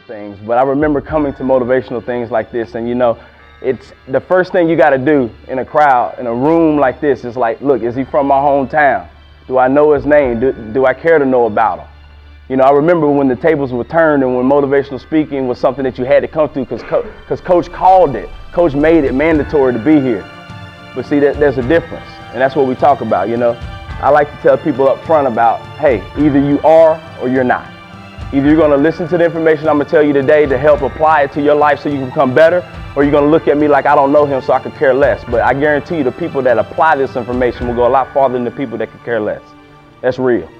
things, but I remember coming to motivational things like this, and you know, it's the first thing you got to do in a crowd, in a room like this, is like, look, is he from my hometown? Do I know his name? Do I care to know about him? You know, I remember when the tables were turned and when motivational speaking was something that you had to come to because Coach called it. Coach made it mandatory to be here. But see, there's a difference, and that's what we talk about, you know. I like to tell people up front about, hey, either you are or you're not. Either you're going to listen to the information I'm going to tell you today to help apply it to your life so you can become better, or you're going to look at me like I don't know him so I could care less. But I guarantee you the people that apply this information will go a lot farther than the people that could care less. That's real.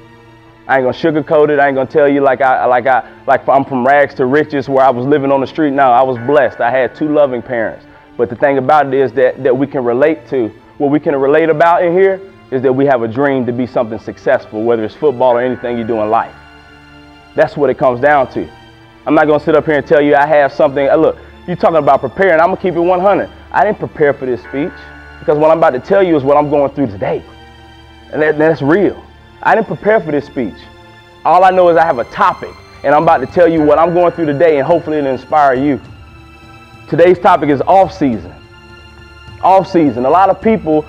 I ain't going to sugarcoat it. I ain't going to tell you like I'm from rags to riches where I was living on the street. No, I was blessed. I had 2 loving parents. But the thing about it is that we can relate to, what we can relate about in here is that we have a dream to be something successful, whether it's football or anything you do in life. That's what it comes down to. I'm not going to sit up here and tell you I have something. Look, you're talking about preparing. I'm going to keep it 100. I didn't prepare for this speech because what I'm about to tell you is what I'm going through today. And that's real. I didn't prepare for this speech. All I know is I have a topic, and I'm about to tell you what I'm going through today, and hopefully it'll inspire you. Today's topic is off-season. Off-season. A lot of people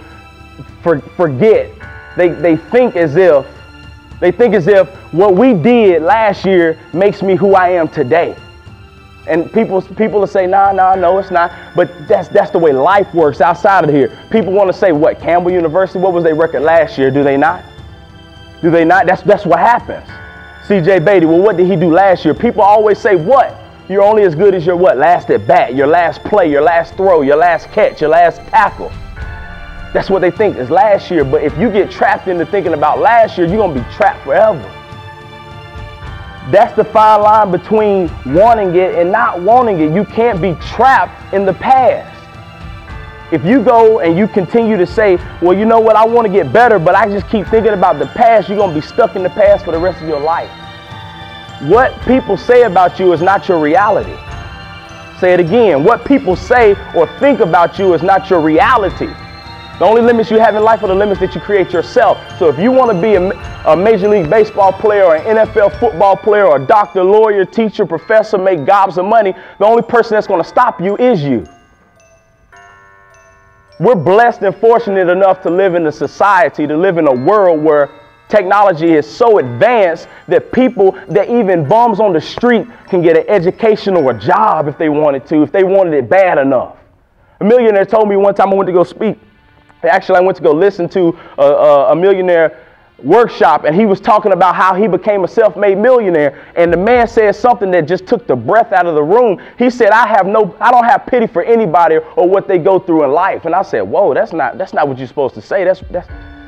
forget. They think as if what we did last year makes me who I am today. And people will say, nah, no, it's not. But that's the way life works outside of here. People want to say, what, Campbell University, what was their record last year? Do they not? Do they not? That's what happens. C.J. Beatty, well, what did he do last year? People always say, what? You're only as good as your what? Last at bat, your last play, your last throw, your last catch, your last tackle. That's what they think is last year. But if you get trapped into thinking about last year, you're going to be trapped forever. That's the fine line between wanting it and not wanting it. You can't be trapped in the past. If you go and you continue to say, well, you know what, I want to get better, but I just keep thinking about the past, you're going to be stuck in the past for the rest of your life. What people say about you is not your reality. Say it again. What people say or think about you is not your reality. The only limits you have in life are the limits that you create yourself. So if you want to be a Major League Baseball player or an NFL football player or a doctor, lawyer, teacher, professor, make gobs of money, the only person that's going to stop you is you. We're blessed and fortunate enough to live in a society, to live in a world where technology is so advanced that people, that even bums on the street can get an education or a job if they wanted to, if they wanted it bad enough. A millionaire told me one time I went to go speak. Actually, I went to go listen to a millionaire workshop, and he was talking about how he became a self-made millionaire. And the man said something that just took the breath out of the room. He said, I don't have pity for anybody or what they go through in life. And I said, whoa, that's not what you're supposed to say. I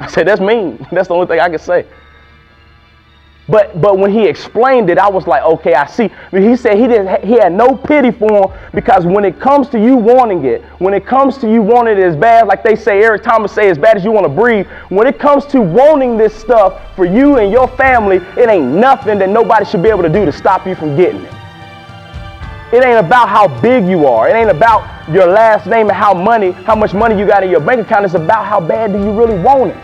said, that's mean. That's the only thing I can say. But when he explained it, I was like, okay, I see. He said he had no pity for him because when it comes to you wanting it, when it comes to you wanting it as bad, like they say, Eric Thomas say, as bad as you want to breathe, when it comes to wanting this stuff for you and your family, it ain't nothing that nobody should be able to do to stop you from getting it. It ain't about how big you are. It ain't about your last name and how much money you got in your bank account. It's about how bad do you really want it.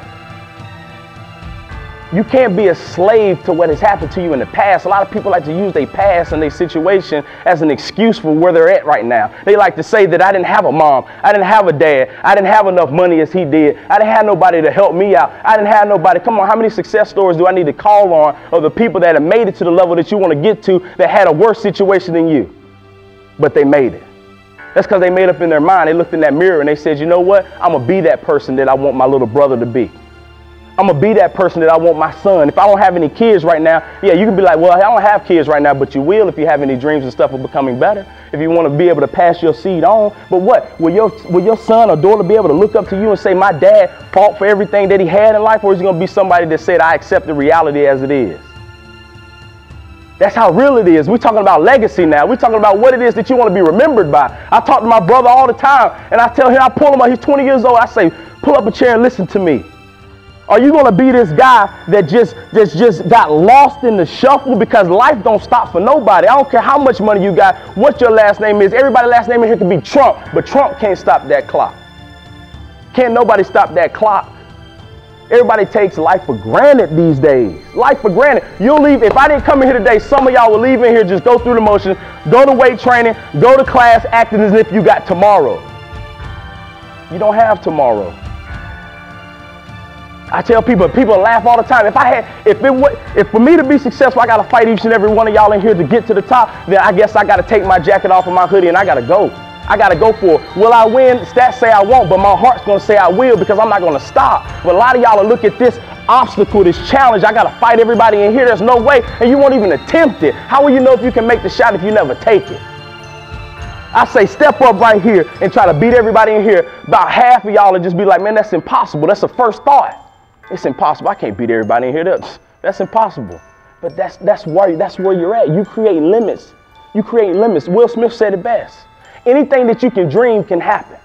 You can't be a slave to what has happened to you in the past. A lot of people like to use their past and their situation as an excuse for where they're at right now. They like to say that I didn't have a mom, I didn't have a dad, I didn't have enough money as he did, I didn't have nobody to help me out, I didn't have nobody. Come on, how many success stories do I need to call on of the people that have made it to the level that you want to get to that had a worse situation than you, but they made it? That's because they made up in their mind. They looked in that mirror and they said, you know what, I'm going to be that person that I want my little brother to be. I'm going to be that person that I want my son. If I don't have any kids right now, yeah, you can be like, well, I don't have kids right now, but you will if you have any dreams and stuff of becoming better, if you want to be able to pass your seed on. But what? Will your son or daughter be able to look up to you and say, my dad fought for everything that he had in life? Or is he going to be somebody that said, I accept the reality as it is? That's how real it is. We're talking about legacy now. We're talking about what it is that you want to be remembered by. I talk to my brother all the time, and I tell him, I pull him up, he's 20 years old. I say, pull up a chair and listen to me. Are you going to be this guy that just got lost in the shuffle? Because life don't stop for nobody. I don't care how much money you got, what your last name is. Everybody's last name in here can be Trump, but Trump can't stop that clock. Can't nobody stop that clock. Everybody takes life for granted these days. Life for granted. You'll leave, if I didn't come in here today, some of y'all will leave in here, just go through the motions, go to weight training, go to class, acting as if you got tomorrow. You don't have tomorrow. I tell people laugh all the time. If for me to be successful, I got to fight each and every one of y'all in here to get to the top, then I guess I got to take my jacket off of my hoodie and I got to go. I got to go for it. Will I win? Stats say I won't, but my heart's going to say I will, because I'm not going to stop. But a lot of y'all will look at this obstacle, this challenge. I got to fight everybody in here. There's no way. And you won't even attempt it. How will you know if you can make the shot if you never take it? I say step up right here and try to beat everybody in here. About half of y'all will just be like, man, that's impossible. That's the first thought. It's impossible. I can't beat everybody in here. That's impossible. But that's where you're at. You create limits. You create limits. Will Smith said it best. Anything that you can dream can happen.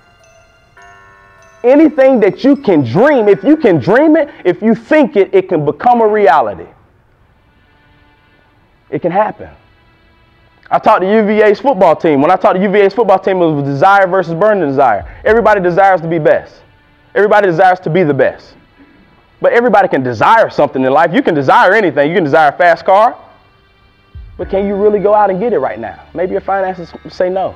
Anything that you can dream, if you can dream it, if you think it, it can become a reality. It can happen. I taught the UVA's football team. When I taught the UVA's football team, it was desire versus burning desire. Everybody desires to be best. Everybody desires to be the best. But everybody can desire something in life. You can desire anything. You can desire a fast car. But can you really go out and get it right now? Maybe your finances say no.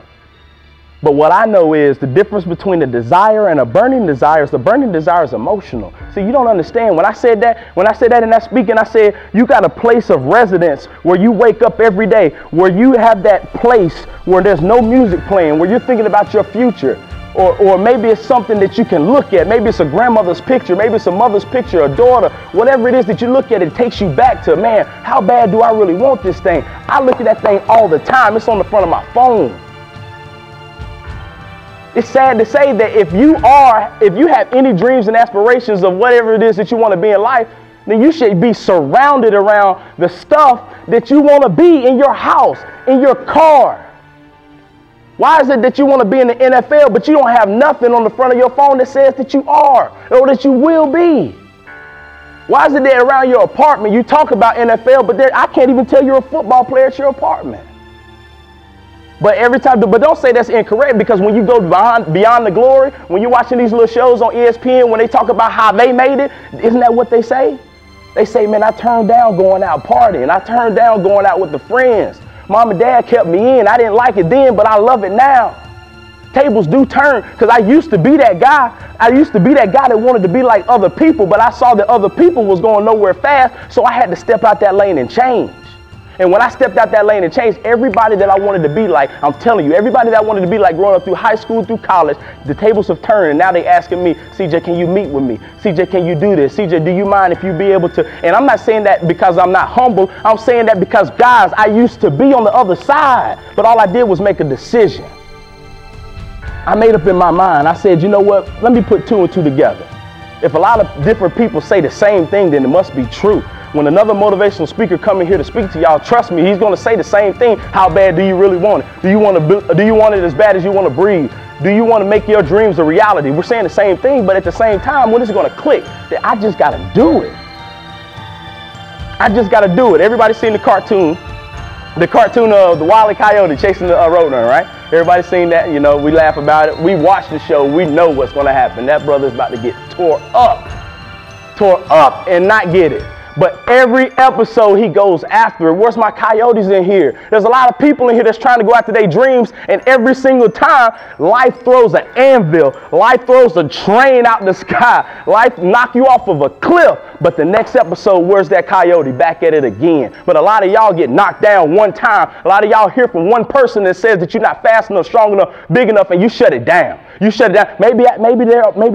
But what I know is the difference between a desire and a burning desire is the burning desire is emotional. See, you don't understand. When I said that in that speaking, I said you got a place of residence where you wake up every day, where you have that place where there's no music playing, where you're thinking about your future. Or maybe it's something that you can look at. Maybe it's a grandmother's picture. Maybe it's a mother's picture, a daughter. Whatever it is that you look at, it takes you back to, man, how bad do I really want this thing? I look at that thing all the time. It's on the front of my phone. It's sad to say that if you have any dreams and aspirations of whatever it is that you want to be in life, then you should be surrounded around the stuff that you want to be in your house, in your car. Why is it that you want to be in the NFL, but you don't have nothing on the front of your phone that says that you are or that you will be? Why is it that around your apartment you talk about NFL, but I can't even tell you're a football player at your apartment? But don't say that's incorrect, because when you go beyond the glory, when you're watching these little shows on ESPN, when they talk about how they made it, isn't that what they say? They say, man, I turned down going out partying. I turned down going out with the friends. Mom and dad kept me in. I didn't like it then, but I love it now. Tables do turn, because I used to be that guy. I used to be that guy that wanted to be like other people, but I saw that other people was going nowhere fast, so I had to step out that lane and change. And when I stepped out that lane and changed, everybody that I wanted to be like, I'm telling you, everybody that I wanted to be like growing up through high school, through college, the tables have turned, and now they asking me, CJ, can you meet with me? CJ, can you do this? CJ, do you mind if you be able to? And I'm not saying that because I'm not humble. I'm saying that because, guys, I used to be on the other side, but all I did was make a decision. I made up in my mind. I said, you know what? Let me put two and two together. If a lot of different people say the same thing, then it must be true. When another motivational speaker come in here to speak to y'all, trust me, he's going to say the same thing. How bad do you really want it? Do you want it as bad as you want to breathe? Do you want to make your dreams a reality? We're saying the same thing, but at the same time, when is it going to click? That I just got to do it. I just got to do it. Everybody's seen the cartoon of the Wile E. Coyote chasing the roadrunner, right? Everybody's seen that. You know, we laugh about it. We watch the show. We know what's going to happen. That brother's about to get tore up and not get it. But every episode he goes after it. Where's my coyotes in here? There's a lot of people in here that's trying to go after their dreams, and every single time life throws an anvil, life throws a train out the sky, life knock you off of a cliff. But the next episode, where's that coyote? Back at it again. But a lot of y'all get knocked down one time. A lot of y'all hear from one person that says that you're not fast enough, strong enough, big enough, and you shut it down. You shut it down. Maybe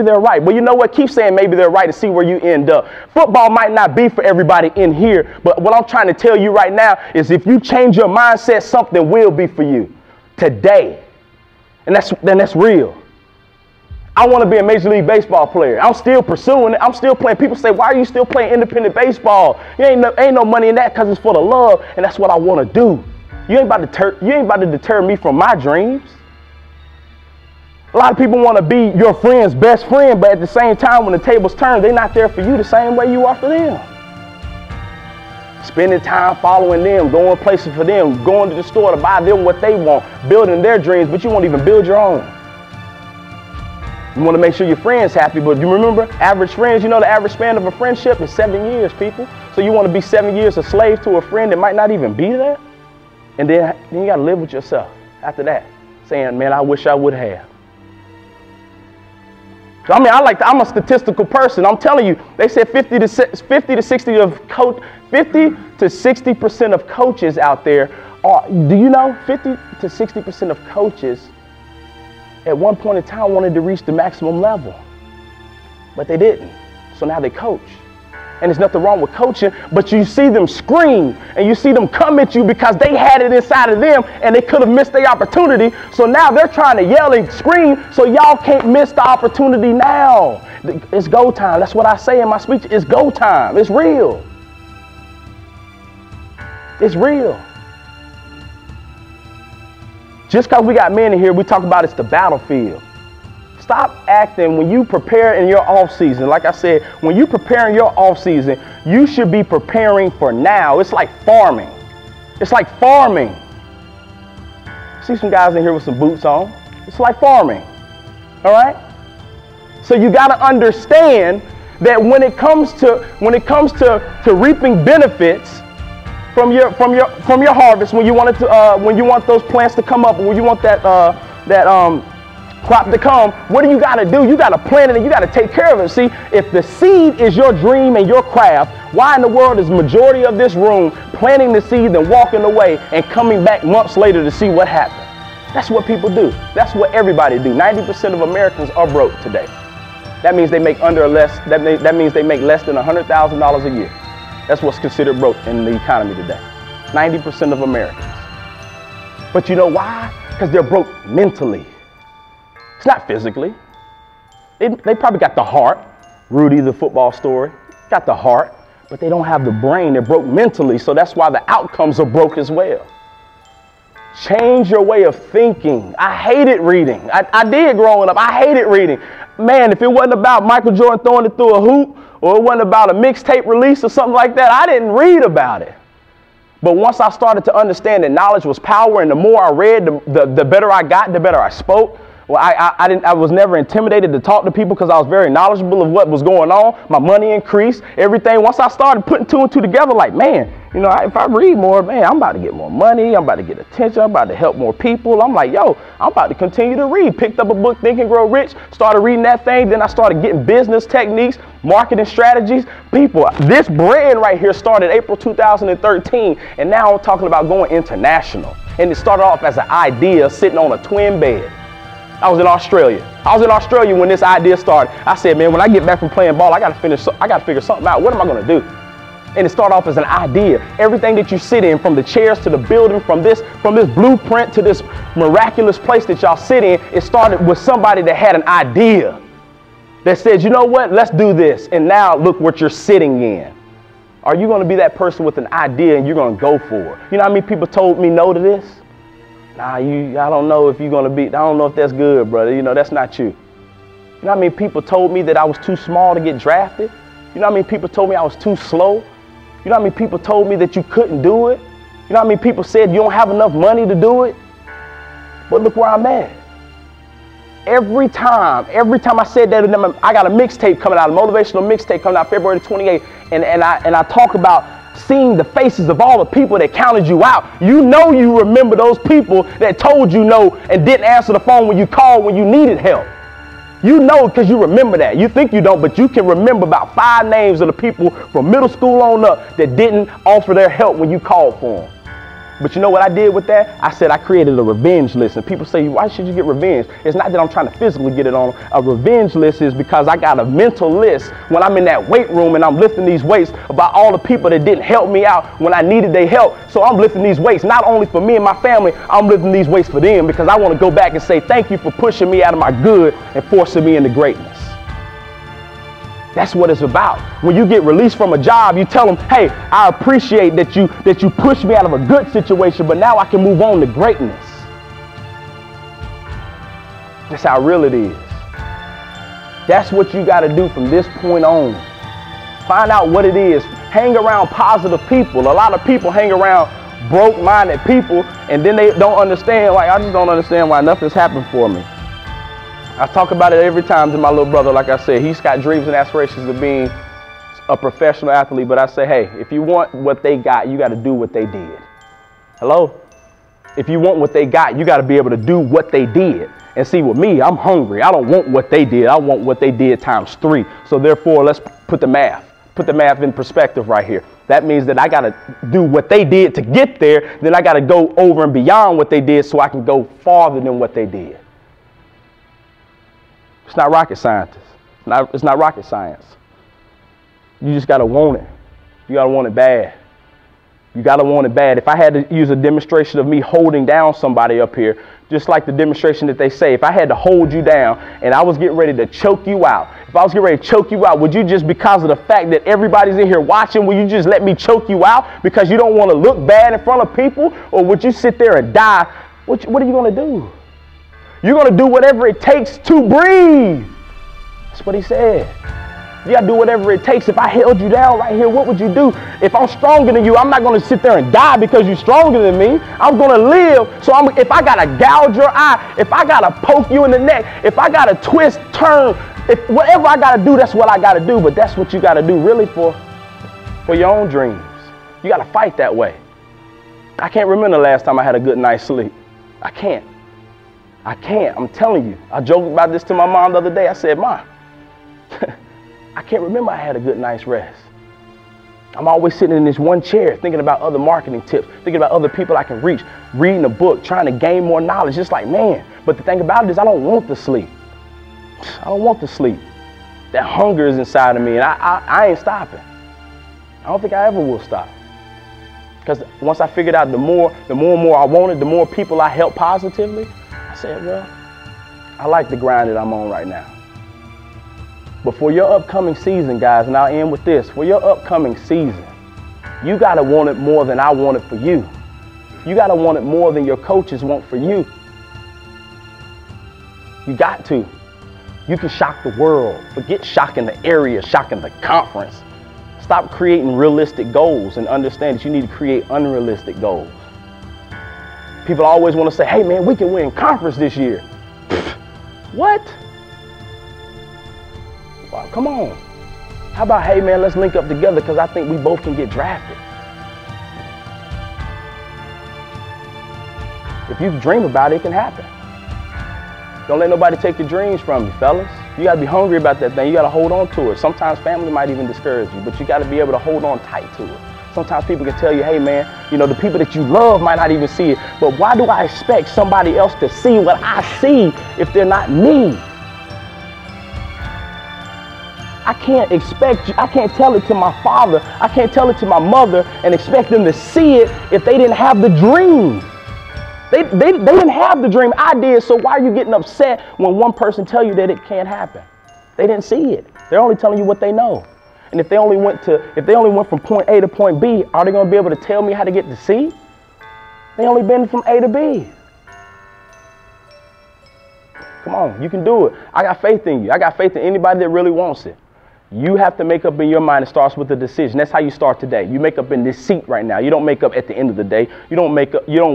they're right. But you know what? Keep saying maybe they're right and see where you end up. Football might not be for everybody in here, but what I'm trying to tell you right now is if you change your mindset, something will be for you today. And that's real. I want to be a Major League Baseball player. I'm still pursuing it. I'm still playing. People say, why are you still playing independent baseball? Ain't no money in that, because it's for the love, and that's what I want to do. You ain't about to deter me from my dreams. A lot of people want to be your friend's best friend, but at the same time, when the tables turn, they're not there for you the same way you are for them. Spending time following them, going places for them, going to the store to buy them what they want, building their dreams, but you won't even build your own. You want to make sure your friend's happy, but you remember, average friends, you know the average span of a friendship is 7 years, people. So you want to be 7 years a slave to a friend that might not even be there? And then you got to live with yourself after that, saying, man, I wish I would have. So, I mean, I'm a statistical person. I'm telling you, they said 50 to 60% of coaches out there are, do you know, 50 to 60% of coaches at one point in time wanted to reach the maximum level, but they didn't. So now they coach. And there's nothing wrong with coaching, but you see them scream and you see them come at you because they had it inside of them and they could have missed the opportunity. So now they're trying to yell and scream so y'all can't miss the opportunity now. It's go time. That's what I say in my speech. It's go time. It's real. It's real. Just because we got men in here, we talk about it's the battlefield. Stop acting when you prepare in your off season. Like I said, when you prepare in your off season, you should be preparing for now. It's like farming. It's like farming. See some guys in here with some boots on. It's like farming. All right? So you got to understand that when it comes to reaping benefits from your harvest, when you want those plants to come up, when you want that crop to come, what do? You got to plant it and you got to take care of it. See, if the seed is your dream and your craft, why in the world is majority of this room planting the seed and walking away and coming back months later to see what happened? That's what people do. That's what everybody do. 90% of Americans are broke today. That means they make that means they make less than $100,000 a year. That's what's considered broke in the economy today. 90% of Americans. But you know why? Because they're broke mentally. It's not physically. They probably got the heart. Rudy, the football story, got the heart, but they don't have the brain. They're broke mentally, so that's why the outcomes are broke as well. Change your way of thinking. I hated reading. I did growing up. I hated reading. Man, if it wasn't about Michael Jordan throwing it through a hoop, or it wasn't about a mixtape release or something like that, I didn't read about it. But once I started to understand that knowledge was power, and the more I read, the better I got, the better I spoke. Well, I was never intimidated to talk to people because I was very knowledgeable of what was going on. My money increased, everything. Once I started putting two and two together, like, man, you know, if I read more, man, I'm about to get more money. I'm about to get attention. I'm about to help more people. I'm like, yo, I'm about to continue to read. Picked up a book, Think and Grow Rich, started reading that thing. Then I started getting business techniques, marketing strategies. People, this brand right here started April 2013, and now I'm talking about going international. And it started off as an idea sitting on a twin bed. I was in Australia. When this idea started. I said, man, when I get back from playing ball, I got to figure something out. What am I going to do? And it started off as an idea. Everything that you sit in, from the chairs to the building, from this blueprint to this miraculous place that y'all sit in, it started with somebody that had an idea that said, you know what, let's do this. And now look what you're sitting in. Are you going to be that person with an idea and you're going to go for it? You know how many people told me no to this? Nah, I don't know if you're going to be, I don't know if that's good, brother. You know, that's not you. You know how many people told me that I was too small to get drafted? You know how many people told me I was too slow? You know how many people told me that you couldn't do it? You know how many people said you don't have enough money to do it? But look where I'm at. Every time I said that, I got a mixtape coming out, a motivational mixtape coming out February 28th, and I talk about seeing the faces of all the people that counted you out. You know you remember those people that told you no and didn't answer the phone when you called when you needed help. You know because you remember that. You think you don't, but you can remember about 5 names of the people from middle school on up that didn't offer their help when you called for them. But you know what I did with that? I said I created a revenge list. And people say, why should you get revenge? It's not that I'm trying to physically get it on. A revenge list is because I got a mental list when I'm in that weight room and I'm lifting these weights about all the people that didn't help me out when I needed their help. So I'm lifting these weights not only for me and my family, I'm lifting these weights for them because I want to go back and say thank you for pushing me out of my good and forcing me into greatness. That's what it's about. When you get released from a job, you tell them, hey, I appreciate that you pushed me out of a good situation, but now I can move on to greatness. That's how real it is. That's what you got to do from this point on. Find out what it is. Hang around positive people. A lot of people hang around broke-minded people, and then they don't understand, like, I just don't understand why nothing's happened for me. I talk about it every time to my little brother. Like I said, he's got dreams and aspirations of being a professional athlete. But I say, hey, if you want what they got, you got to do what they did. Hello? If you want what they got, you got to be able to do what they did. And see, with me, I'm hungry. I don't want what they did. I want what they did times 3. So therefore, let's put the math in perspective right here. That means that I got to do what they did to get there. Then I got to go over and beyond what they did so I can go farther than what they did. It's not rocket science. It's not rocket science. You just got to want it. You got to want it bad. You got to want it bad. If I had to use a demonstration of me holding down somebody up here, just like the demonstration that they say, if I had to hold you down and I was getting ready to choke you out, if I was getting ready to choke you out, would you just, because of the fact that everybody's in here watching, will you just let me choke you out because you don't want to look bad in front of people? Or would you sit there and die? What are you going to do? You're going to do whatever it takes to breathe. That's what he said. You got to do whatever it takes. If I held you down right here, what would you do? If I'm stronger than you, I'm not going to sit there and die because you're stronger than me. I'm going to live. So if I got to gouge your eye, if I got to poke you in the neck, if I got to twist, turn, whatever I got to do, that's what I got to do. But that's what you got to do really for your own dreams. You got to fight that way. I can't remember the last time I had a good night's sleep. I can't. I'm telling you. I joked about this to my mom the other day. I said, Mom, I can't remember I had a good night's rest. I'm always sitting in this one chair thinking about other marketing tips, thinking about other people I can reach, reading a book, trying to gain more knowledge, just like, man. But the thing about it is I don't want to sleep. I don't want to sleep. That hunger is inside of me, and I ain't stopping. I don't think I ever will stop. Because once I figured out the more and more I wanted, the more people I help positively, I said, well, I like the grind that I'm on right now. But for your upcoming season, guys, and I'll end with this, for your upcoming season, you got to want it more than I want it for you. You got to want it more than your coaches want for you. You got to. You can shock the world. Forget shocking the area, shocking the conference. Stop creating realistic goals and understand that you need to create unrealistic goals. People always want to say, hey, man, we can win conference this year. What? Well, come on. How about, hey, man, let's link up together because I think we both can get drafted. If you dream about it, it can happen. Don't let nobody take your dreams from you, fellas. You got to be hungry about that thing. You got to hold on to it. Sometimes family might even discourage you, but you got to be able to hold on tight to it. Sometimes people can tell you, hey, man, you know, the people that you love might not even see it, but why do I expect somebody else to see what I see if they're not me? I can't expect you, I can't tell it to my father, I can't tell it to my mother and expect them to see it if they didn't have the dream. They didn't have the dream. I did, so why are you getting upset when one person tell you that it can't happen? They didn't see it. They're only telling you what they know. And if they only went from point A to point B, are they going to be able to tell me how to get to C? They only been from A to B. Come on, you can do it. I got faith in you. I got faith in anybody that really wants it. You have to make up in your mind. It starts with a decision. That's how you start today. You make up in this seat right now. You don't make up at the end of the day. You don't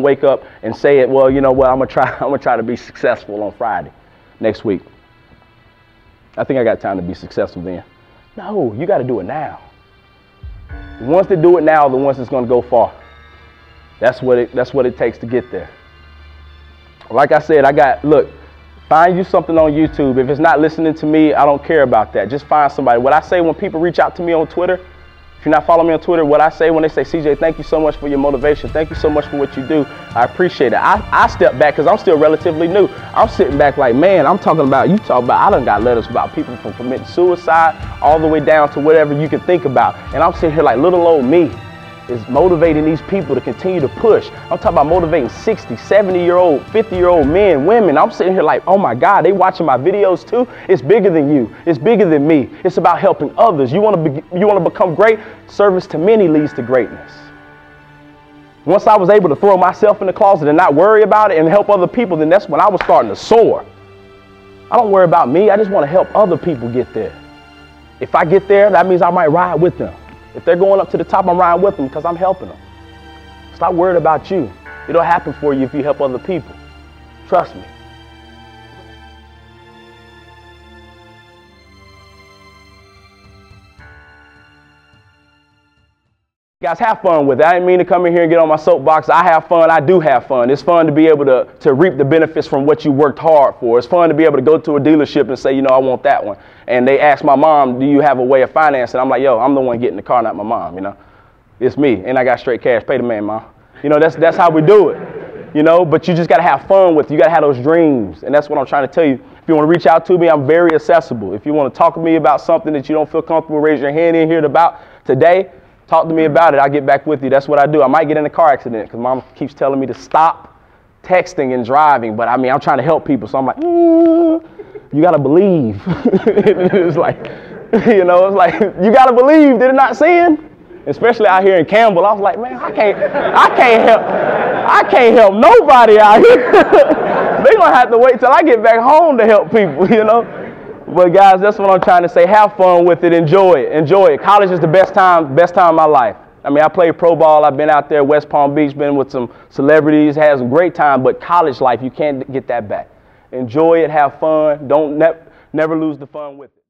wake up and say it, well, you know what, I'm gonna try to be successful on Friday next week. I think I got time to be successful then. No, you got to do it now. The ones that do it now are the ones that's going to go far. That's what it takes to get there. Like I said, look, find you something on YouTube. If it's not listening to me, I don't care about that. Just find somebody. What I say when people reach out to me on Twitter, if you're not following me on Twitter, what I say when they say, CJ, thank you so much for your motivation. Thank you so much for what you do. I appreciate it. I step back because I'm still relatively new. I'm sitting back like, man, I done got letters about people from committing suicide all the way down to whatever you can think about. And I'm sitting here like little old me is motivating these people to continue to push. I'm talking about motivating 60, 70-year-old, 50-year-old men, women. I'm sitting here like, oh my God, they watching my videos too? It's bigger than you. It's bigger than me. It's about helping others. You want to become great? Service to many leads to greatness. Once I was able to throw myself in the closet and not worry about it and help other people, then that's when I was starting to soar. I don't worry about me. I just want to help other people get there. If I get there, that means I might ride with them. If they're going up to the top, I'm riding with them because I'm helping them. Stop worrying about you. It'll happen for you if you help other people. Trust me. guys, have fun with it. I didn't mean to come in here and get on my soapbox. I have fun. I do have fun. It's fun to be able to reap the benefits from what you worked hard for. It's fun to be able to go to a dealership and say, you know, I want that one. And they ask my mom, do you have a way of financing? I'm like, yo, I'm the one getting the car, not my mom, you know. It's me, and I got straight cash. Pay the man, mom. You know, that's how we do it, you know. But you just got to have fun with it. You got to have those dreams, and that's what I'm trying to tell you. If you want to reach out to me, I'm very accessible. If you want to talk to me about something that you don't feel comfortable, raise your hand in here about today. Talk to me about it. I'll get back with you. That's what I do. I might get in a car accident because mom keeps telling me to stop texting and driving. But I mean, I'm trying to help people. So I'm like, you got to believe. It's like, you know, it's like, you got to believe. Did it not sin? Especially out here in Campbell. I was like, man, I can't help nobody out here. They're going to have to wait till I get back home to help people, you know. But guys, that's what I'm trying to say. Have fun with it. Enjoy it. Enjoy it. College is the best time of my life. I mean, I played pro ball. I've been out there, West Palm Beach, been with some celebrities, had some great time. But college life, you can't get that back. Enjoy it. Have fun. Don't never lose the fun with it.